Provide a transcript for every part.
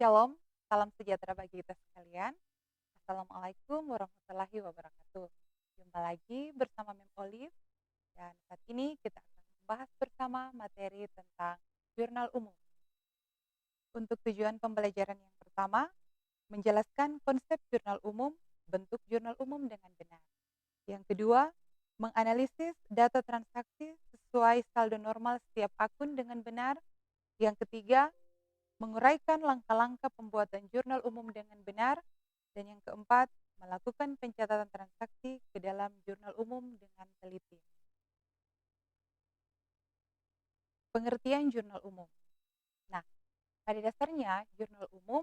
Shalom, salam sejahtera bagi kita sekalian. Assalamualaikum warahmatullahi wabarakatuh. Jumpa lagi bersama Mem Olive dan saat ini kita akan membahas bersama materi tentang jurnal umum. Untuk tujuan pembelajaran yang pertama, menjelaskan konsep jurnal umum, bentuk jurnal umum dengan benar. Yang kedua, menganalisis data transaksi sesuai saldo normal setiap akun dengan benar. Yang ketiga, menguraikan langkah-langkah pembuatan jurnal umum dengan benar. Dan yang keempat, melakukan pencatatan transaksi ke dalam jurnal umum dengan teliti. Pengertian jurnal umum. Nah, pada dasarnya jurnal umum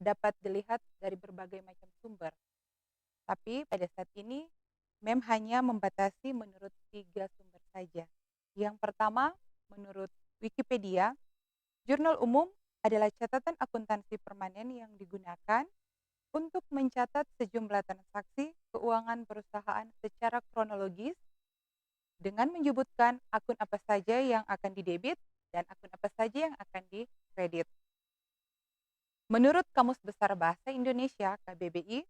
dapat dilihat dari berbagai macam sumber. Tapi pada saat ini, MEM hanya membatasi menurut 3 sumber saja. Yang pertama, menurut Wikipedia, jurnal umum adalah catatan akuntansi permanen yang digunakan untuk mencatat sejumlah transaksi keuangan perusahaan secara kronologis dengan menyebutkan akun apa saja yang akan didebit dan akun apa saja yang akan dikredit. Menurut Kamus Besar Bahasa Indonesia (KBBI),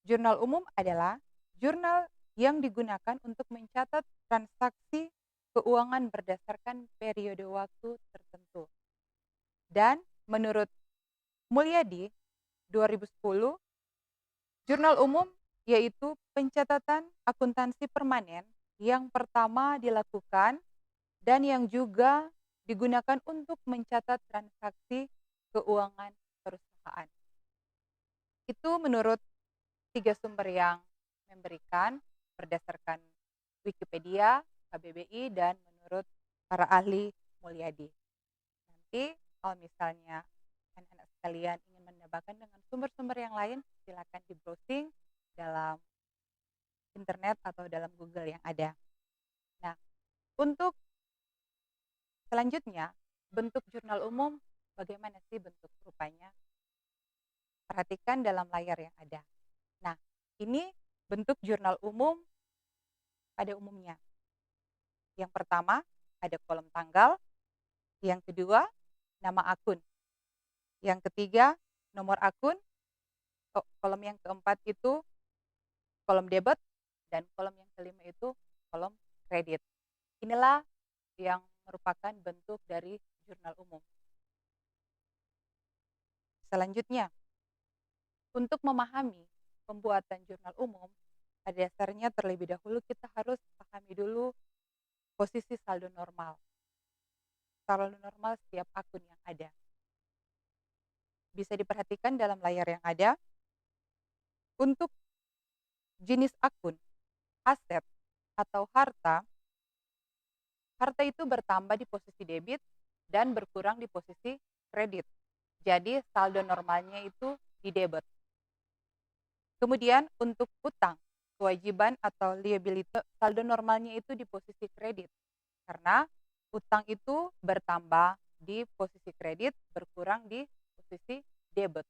jurnal umum adalah jurnal yang digunakan untuk mencatat transaksi keuangan berdasarkan periode waktu tertentu. Dan menurut Mulyadi 2010, jurnal umum yaitu pencatatan akuntansi permanen yang pertama dilakukan dan yang juga digunakan untuk mencatat transaksi keuangan perusahaan. Itu menurut 3 sumber yang memberikan berdasarkan Wikipedia, KBBI, dan menurut para ahli Mulyadi. Nanti kalau misalnya anak-anak sekalian ingin menambahkan dengan sumber-sumber yang lain, silakan di browsing dalam internet atau dalam Google yang ada. Nah, untuk selanjutnya, bentuk jurnal umum, bagaimana sih bentuk rupanya? Perhatikan dalam layar yang ada. Nah, ini bentuk jurnal umum pada umumnya. Yang pertama, ada kolom tanggal. Yang kedua, nama akun. Yang ketiga, nomor akun. Kolom yang keempat itu kolom debit, dan kolom yang kelima itu kolom kredit. Inilah yang merupakan bentuk dari jurnal umum. Selanjutnya, untuk memahami pembuatan jurnal umum, pada dasarnya terlebih dahulu kita harus pahami dulu posisi saldo normal. Saldo normal setiap akun yang ada. Bisa diperhatikan dalam layar yang ada. Untuk jenis akun, aset, atau harta, harta itu bertambah di posisi debit dan berkurang di posisi kredit. Jadi saldo normalnya itu di debit. Kemudian untuk utang, kewajiban atau liability, saldo normalnya itu di posisi kredit. Karena utang itu bertambah di posisi kredit, berkurang di posisi debit.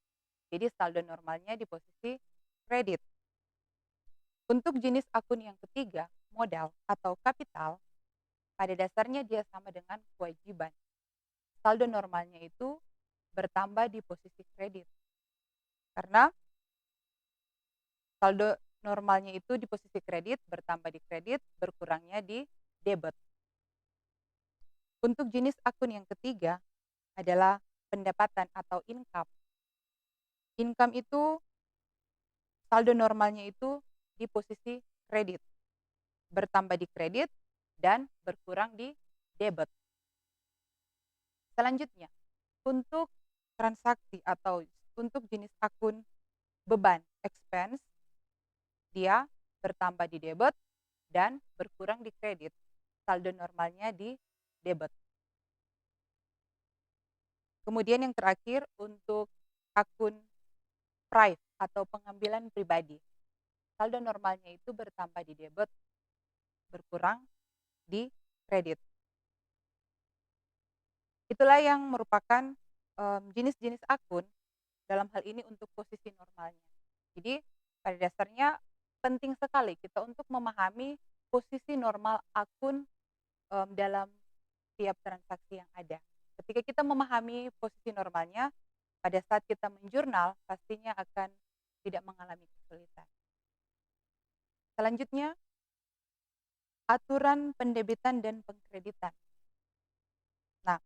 Jadi saldo normalnya di posisi kredit. Untuk jenis akun yang ketiga, modal atau kapital, pada dasarnya dia sama dengan kewajiban. Saldo normalnya itu bertambah di posisi kredit. Karena saldo normalnya itu di posisi kredit, bertambah di kredit, berkurangnya di debit. Untuk jenis akun yang ketiga adalah pendapatan atau income. Income itu saldo normalnya itu di posisi kredit, bertambah di kredit, dan berkurang di debit. Selanjutnya, untuk transaksi atau untuk jenis akun beban expense, dia bertambah di debit dan berkurang di kredit. Saldo normalnya di debit. Kemudian yang terakhir untuk akun prive atau pengambilan pribadi. Saldo normalnya itu bertambah di debit, berkurang di kredit. Itulah yang merupakan jenis-jenis akun dalam hal ini untuk posisi normalnya. Jadi pada dasarnya penting sekali kita untuk memahami posisi normal akun dalam tiap transaksi yang ada. ketika kita memahami posisi normalnya, pada saat kita menjurnal, pastinya akan tidak mengalami kesulitan. Selanjutnya, aturan pendebitan dan pengkreditan. Nah,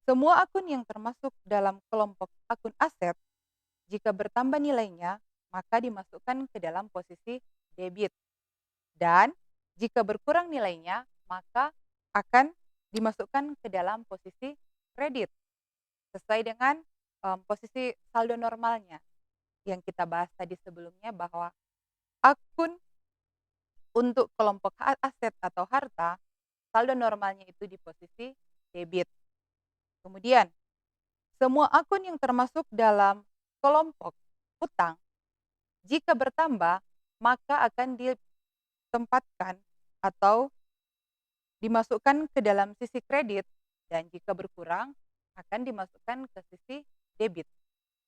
semua akun yang termasuk dalam kelompok akun aset, jika bertambah nilainya, maka dimasukkan ke dalam posisi debit. Dan jika berkurang nilainya, maka akan dimasukkan ke dalam posisi kredit. Sesuai dengan posisi saldo normalnya yang kita bahas tadi sebelumnya, bahwa akun untuk kelompok aset atau harta, saldo normalnya itu di posisi debit. Kemudian, semua akun yang termasuk dalam kelompok utang, jika bertambah, maka akan ditempatkan atau dimasukkan ke dalam sisi kredit, dan jika berkurang, akan dimasukkan ke sisi debit.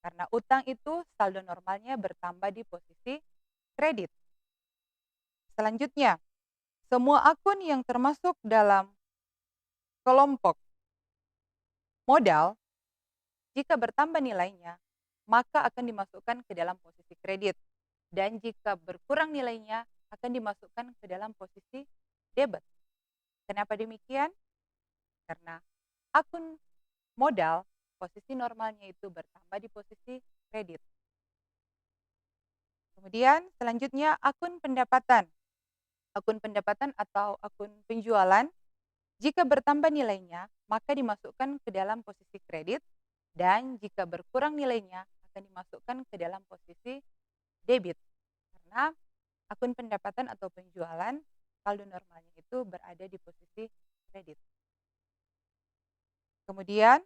Karena utang itu saldo normalnya bertambah di posisi kredit. Selanjutnya, semua akun yang termasuk dalam kelompok modal, jika bertambah nilainya, maka akan dimasukkan ke dalam posisi kredit. Dan jika berkurang nilainya, akan dimasukkan ke dalam posisi debit. Kenapa demikian? Karena akun modal, posisi normalnya itu bertambah di posisi kredit. Kemudian selanjutnya akun pendapatan. Akun pendapatan atau akun penjualan, jika bertambah nilainya, maka dimasukkan ke dalam posisi kredit, dan jika berkurang nilainya, akan dimasukkan ke dalam posisi debit. Karena akun pendapatan atau penjualan, saldo normalnya itu berada di posisi kredit. Kemudian,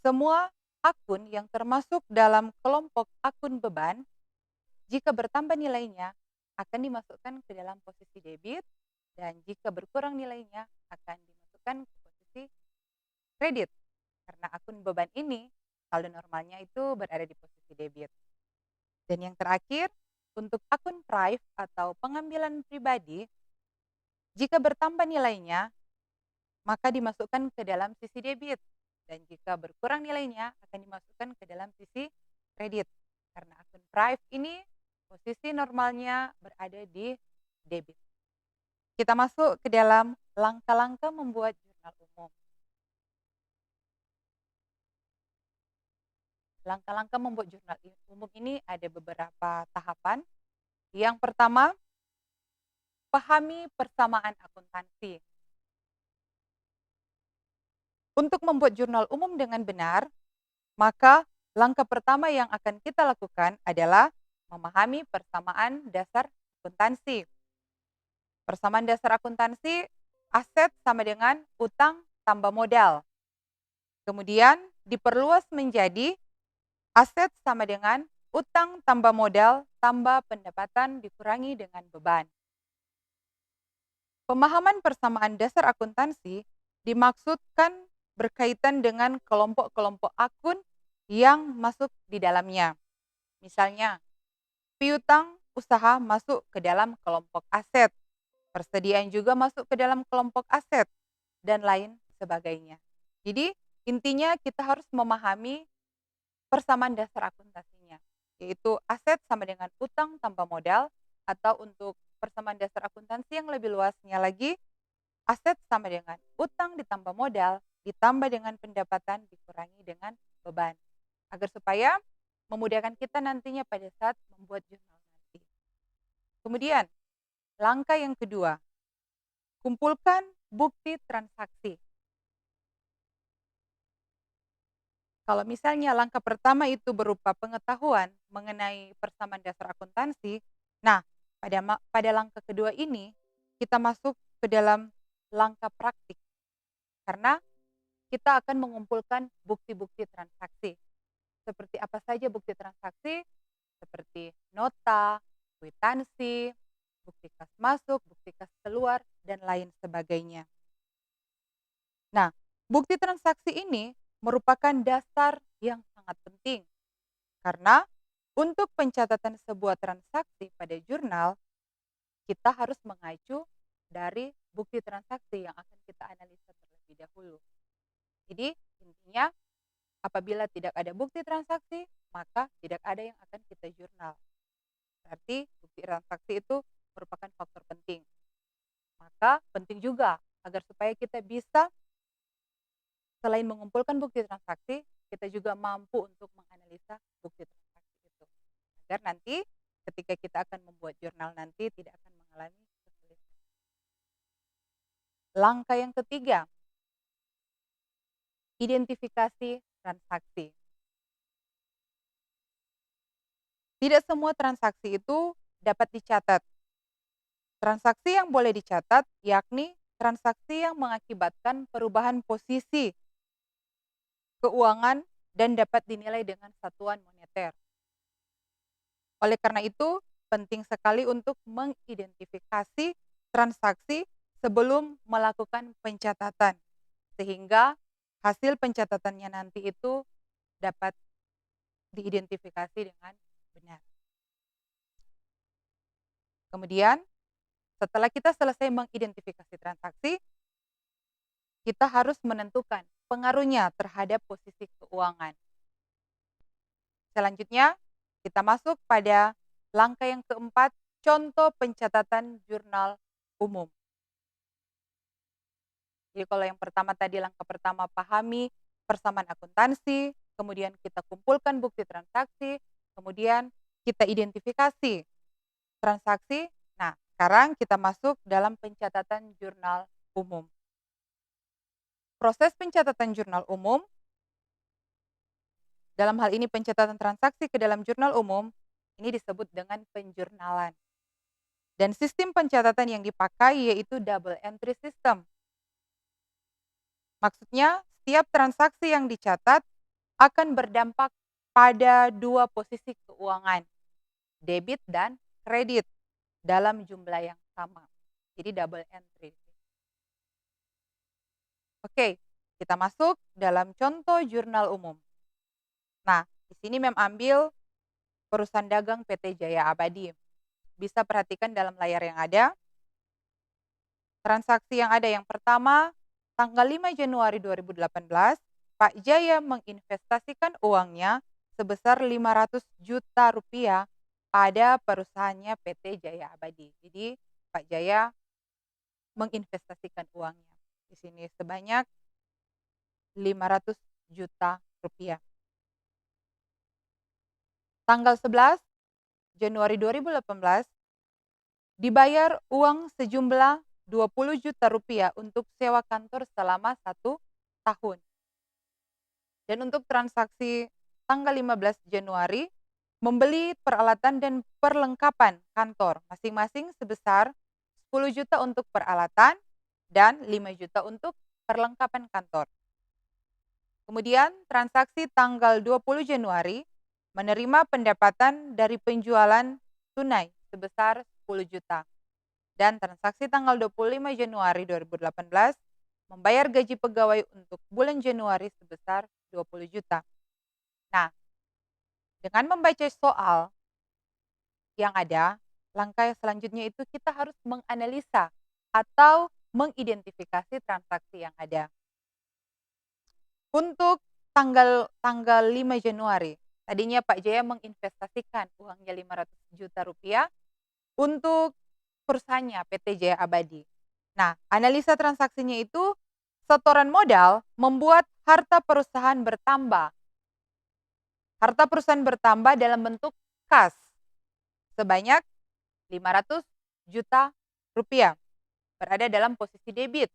semua akun yang termasuk dalam kelompok akun beban, jika bertambah nilainya, akan dimasukkan ke dalam posisi debit, dan jika berkurang nilainya, akan dimasukkan ke posisi kredit. Karena akun beban ini, saldo normalnya itu berada di posisi debit. Dan yang terakhir, untuk akun Prive atau pengambilan pribadi, jika bertambah nilainya, maka dimasukkan ke dalam sisi debit. Dan jika berkurang nilainya, akan dimasukkan ke dalam sisi kredit. Karena akun Prive ini, posisi normalnya berada di debit. Kita masuk ke dalam langkah-langkah membuat jurnal umum. Langkah-langkah membuat jurnal umum ini ada beberapa tahapan. Yang pertama, pahami persamaan akuntansi. Untuk membuat jurnal umum dengan benar, maka langkah pertama yang akan kita lakukan adalah memahami persamaan dasar akuntansi. Persamaan dasar akuntansi, aset sama dengan utang tambah modal. Kemudian diperluas menjadi aset sama dengan utang tambah modal tambah pendapatan dikurangi dengan beban. Pemahaman persamaan dasar akuntansi dimaksudkan berkaitan dengan kelompok-kelompok akun yang masuk di dalamnya. Misalnya, piutang usaha masuk ke dalam kelompok aset, persediaan juga masuk ke dalam kelompok aset, dan lain sebagainya. Jadi, intinya kita harus memahami persamaan dasar akuntansinya, yaitu aset sama dengan utang tambah modal, atau untuk persamaan dasar akuntansi yang lebih luasnya lagi, aset sama dengan utang ditambah modal, ditambah dengan pendapatan dikurangi dengan beban. Agar supaya memudahkan kita nantinya pada saat membuat jurnal nanti. Kemudian, langkah yang kedua, kumpulkan bukti transaksi. Kalau misalnya langkah pertama itu berupa pengetahuan mengenai persamaan dasar akuntansi, nah pada langkah kedua ini kita masuk ke dalam langkah praktik. Karena kita akan mengumpulkan bukti-bukti transaksi. Seperti apa saja bukti transaksi? Seperti nota, kwitansi, bukti kas masuk, bukti kas keluar, dan lain sebagainya. Nah, bukti transaksi ini merupakan dasar yang sangat penting. Karena untuk pencatatan sebuah transaksi pada jurnal, kita harus mengacu dari bukti transaksi yang akan kita analisa terlebih dahulu. Jadi intinya apabila tidak ada bukti transaksi, maka tidak ada yang akan kita jurnal. Berarti bukti transaksi itu merupakan faktor penting. Maka penting juga agar supaya kita bisa selain mengumpulkan bukti transaksi, kita juga mampu untuk menganalisa bukti transaksi itu. Agar nanti ketika kita akan membuat jurnal nanti tidak akan mengalami kesulitan. Langkah yang ketiga, identifikasi transaksi. Tidak semua transaksi itu dapat dicatat. Transaksi yang boleh dicatat yakni transaksi yang mengakibatkan perubahan posisi keuangan dan dapat dinilai dengan satuan moneter. Oleh karena itu, penting sekali untuk mengidentifikasi transaksi sebelum melakukan pencatatan, sehingga hasil pencatatannya nanti itu dapat diidentifikasi dengan benar. Kemudian, setelah kita selesai mengidentifikasi transaksi, kita harus menentukan pengaruhnya terhadap posisi keuangan. Selanjutnya, kita masuk pada langkah yang keempat, contoh pencatatan jurnal umum. Jadi kalau yang pertama tadi, langkah pertama pahami persamaan akuntansi, kemudian kita kumpulkan bukti transaksi, kemudian kita identifikasi transaksi. Nah, sekarang kita masuk dalam pencatatan jurnal umum. Proses pencatatan jurnal umum, dalam hal ini pencatatan transaksi ke dalam jurnal umum, ini disebut dengan penjurnalan. Dan sistem pencatatan yang dipakai yaitu double entry system. Maksudnya, setiap transaksi yang dicatat akan berdampak pada dua posisi keuangan, debit dan kredit, dalam jumlah yang sama. Jadi double entry. Oke, kita masuk dalam contoh jurnal umum. Nah, di sini Mem ambil perusahaan dagang PT Jaya Abadi. Bisa perhatikan dalam layar yang ada. Transaksi yang ada yang pertama, tanggal 5 Januari 2018, Pak Jaya menginvestasikan uangnya sebesar 500 juta rupiah pada perusahaannya PT Jaya Abadi. Jadi Pak Jaya menginvestasikan uangnya di sini sebanyak 500 juta rupiah. Tanggal 11 Januari 2018 dibayar uang sejumlah 20 juta rupiah untuk sewa kantor selama 1 tahun. Dan untuk transaksi tanggal 15 Januari, membeli peralatan dan perlengkapan kantor masing-masing sebesar 10 juta untuk peralatan dan 5 juta untuk perlengkapan kantor. Kemudian transaksi tanggal 20 Januari menerima pendapatan dari penjualan tunai sebesar 10 juta. Dan transaksi tanggal 25 Januari 2018 membayar gaji pegawai untuk bulan Januari sebesar 20 juta. Nah, dengan membaca soal yang ada, langkah selanjutnya itu kita harus menganalisa atau mengidentifikasi transaksi yang ada. Untuk tanggal 5 Januari, tadinya Pak Jaya menginvestasikan uangnya 500 juta rupiah untuk perusahaannya PT Jaya Abadi. Nah, analisa transaksinya itu setoran modal membuat harta perusahaan bertambah. Harta perusahaan bertambah dalam bentuk kas sebanyak 500 juta rupiah berada dalam posisi debit.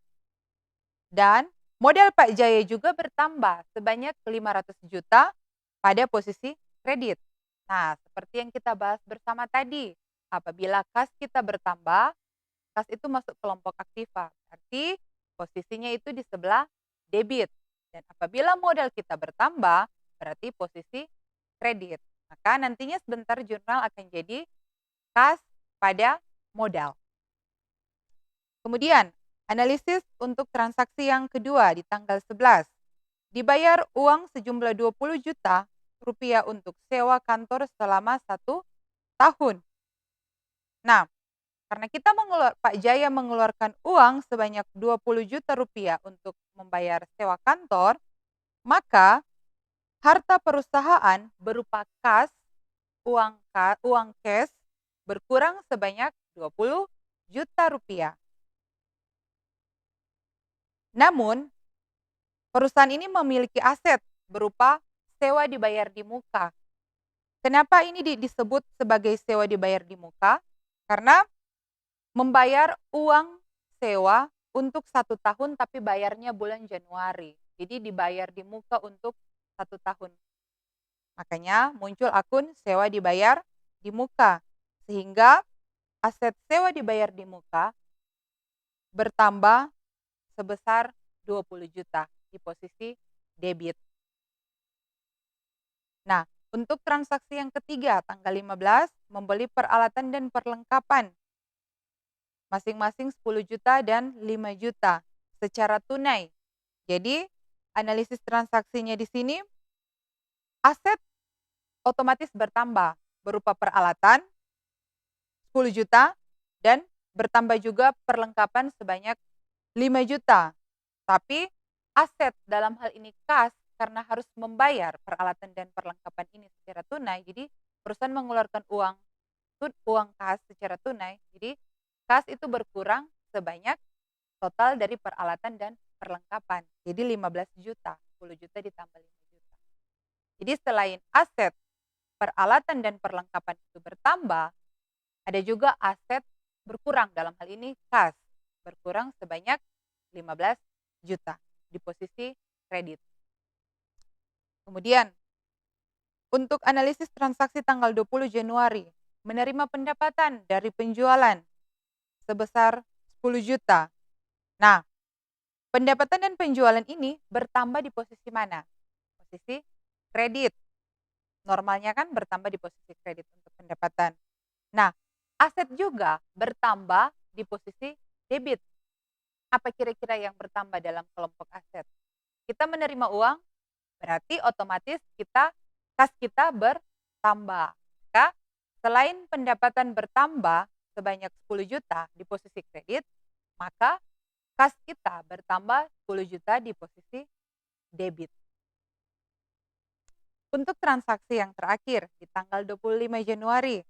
Dan modal Pak Jaya juga bertambah sebanyak 500 juta pada posisi kredit. Nah, seperti yang kita bahas bersama tadi, apabila kas kita bertambah, kas itu masuk kelompok aktiva. Berarti posisinya itu di sebelah debit. Dan apabila modal kita bertambah, berarti posisi kredit. Maka nantinya sebentar jurnal akan jadi kas pada modal. Kemudian, analisis untuk transaksi yang kedua di tanggal 11. Dibayar uang sejumlah 20 juta rupiah untuk sewa kantor selama 1 tahun. Nah, karena Pak Jaya mengeluarkan uang sebanyak 20 juta rupiah untuk membayar sewa kantor, maka harta perusahaan berupa kas, uang cash berkurang sebanyak 20 juta rupiah. Namun, perusahaan ini memiliki aset berupa sewa dibayar di muka. Kenapa ini disebut sebagai sewa dibayar di muka? Karena membayar uang sewa untuk 1 tahun tapi bayarnya bulan Januari. Jadi dibayar di muka untuk 1 tahun. Makanya muncul akun sewa dibayar di muka. Sehingga aset sewa dibayar di muka bertambah sebesar 20 juta di posisi debit. Nah, untuk transaksi yang ketiga, tanggal 15, membeli peralatan dan perlengkapan. Masing-masing 10 juta dan 5 juta secara tunai. Jadi, analisis transaksinya di sini, aset otomatis bertambah berupa peralatan 10 juta dan bertambah juga perlengkapan sebanyak 5 juta. Tapi aset dalam hal ini kas karena harus membayar peralatan dan perlengkapan ini secara tunai. Jadi perusahaan mengeluarkan uang kas secara tunai. Jadi kas itu berkurang sebanyak total dari peralatan dan perlengkapan. Jadi 15 juta, 10 juta ditambah 5 juta. Jadi selain aset peralatan dan perlengkapan itu bertambah, ada juga aset berkurang, dalam hal ini kas berkurang sebanyak 15 juta di posisi kredit. Kemudian, untuk analisis transaksi tanggal 20 Januari, menerima pendapatan dari penjualan sebesar 10 juta. Nah, pendapatan dan penjualan ini bertambah di posisi mana? Posisi kredit. Normalnya kan bertambah di posisi kredit untuk pendapatan. Nah, aset juga bertambah di posisi debit. Apa kira-kira yang bertambah dalam kelompok aset? Kita menerima uang, berarti otomatis kas kita bertambah. Maka selain pendapatan bertambah sebanyak 10 juta di posisi kredit, maka kas kita bertambah 10 juta di posisi debit. Untuk transaksi yang terakhir di tanggal 25 Januari,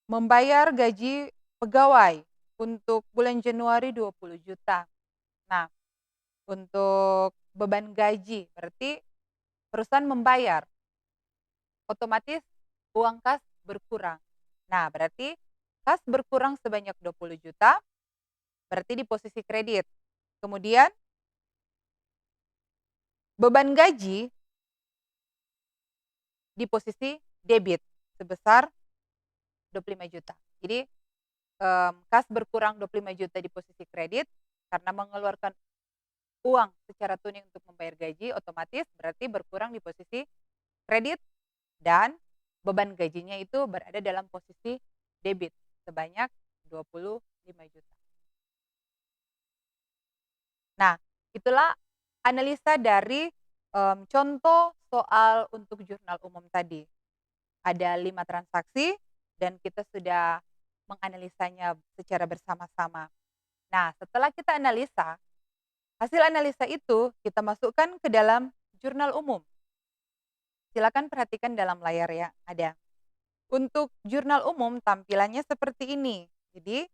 membayar gaji pegawai untuk bulan Januari 20 juta. Nah, untuk beban gaji berarti perusahaan membayar, otomatis uang kas berkurang. Nah, berarti kas berkurang sebanyak 20 juta, berarti di posisi kredit. Kemudian, beban gaji di posisi debit sebesar 25 juta. Jadi, kas berkurang 25 juta di posisi kredit karena mengeluarkan uang secara tunai untuk membayar gaji, otomatis berarti berkurang di posisi kredit dan beban gajinya itu berada dalam posisi debit sebanyak 25 juta. Nah, itulah analisa dari contoh soal untuk jurnal umum tadi. Ada 5 transaksi dan kita sudah menganalisanya secara bersama-sama. Nah, setelah kita analisa, hasil analisa itu kita masukkan ke dalam jurnal umum. Silakan perhatikan dalam layar ya, ada. Untuk jurnal umum tampilannya seperti ini. Jadi,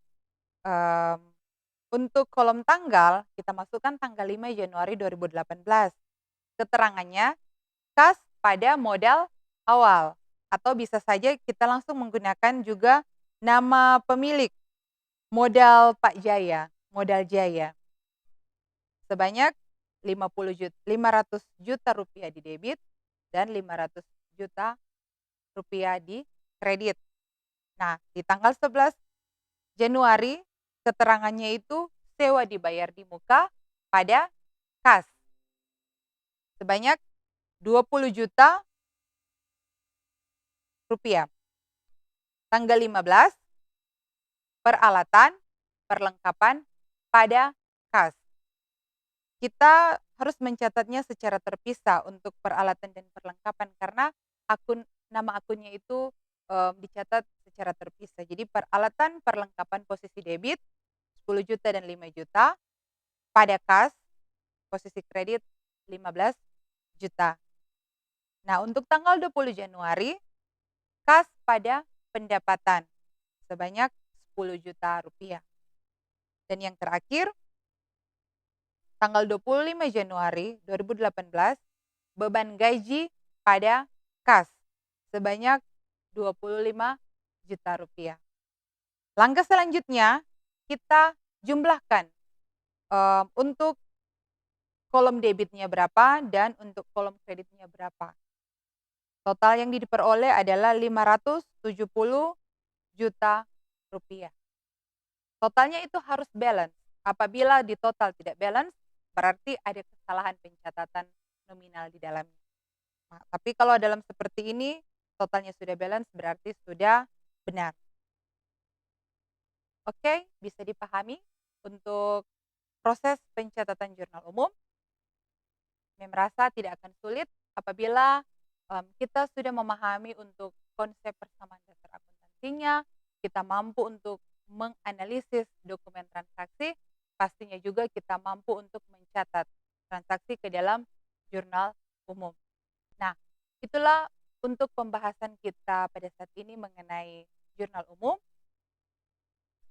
untuk kolom tanggal, kita masukkan tanggal 5 Januari 2018. Keterangannya, kas pada modal awal. Atau bisa saja kita langsung menggunakan juga nama pemilik, modal Pak Jaya, modal Jaya. Sebanyak 500 juta rupiah di debit dan 500 juta rupiah di kredit. Nah, di tanggal 11 Januari, keterangannya itu sewa dibayar di muka pada kas. Sebanyak 20 juta rupiah. Tanggal 15, peralatan, perlengkapan pada kas. Kita harus mencatatnya secara terpisah untuk peralatan dan perlengkapan karena nama akunnya itu dicatat secara terpisah. Jadi peralatan perlengkapan posisi debit 10 juta dan 5 juta, pada kas posisi kredit 15 juta. Nah, untuk tanggal 20 Januari, kas pada pendapatan sebanyak 10 juta rupiah. Dan yang terakhir, tanggal 25 Januari 2018, beban gaji pada kas sebanyak 25 juta rupiah. Langkah selanjutnya, kita jumlahkan untuk kolom debitnya berapa dan untuk kolom kreditnya berapa. Total yang diperoleh adalah 570 juta rupiah. Totalnya itu harus balance. Apabila di total tidak balance, berarti ada kesalahan pencatatan nominal di dalamnya. Nah, tapi kalau dalam seperti ini, totalnya sudah balance berarti sudah benar. Oke, bisa dipahami untuk proses pencatatan jurnal umum. Saya merasa tidak akan sulit apabila kita sudah memahami untuk konsep persamaan dasar akuntansinya, kita mampu untuk menganalisis dokumen transaksi, pastinya juga kita mampu untuk mencatat transaksi ke dalam jurnal umum. Nah, itulah untuk pembahasan kita pada saat ini mengenai jurnal umum.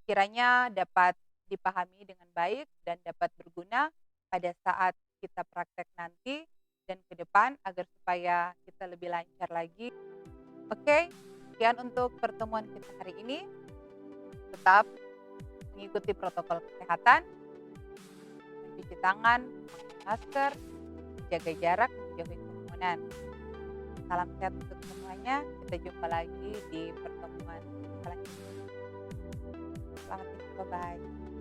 Kiranya dapat dipahami dengan baik dan dapat berguna pada saat kita praktek nanti dan ke depan agar supaya kita lebih lancar lagi. Oke, sekian untuk pertemuan kita hari ini. Tetap mengikuti protokol kesehatan, mencuci tangan, memakai masker, jaga jarak, menjauhi kerumunan. Salam sehat untuk semuanya. Kita jumpa lagi di pertemuan selanjutnya. Selamat tinggal, bye-bye.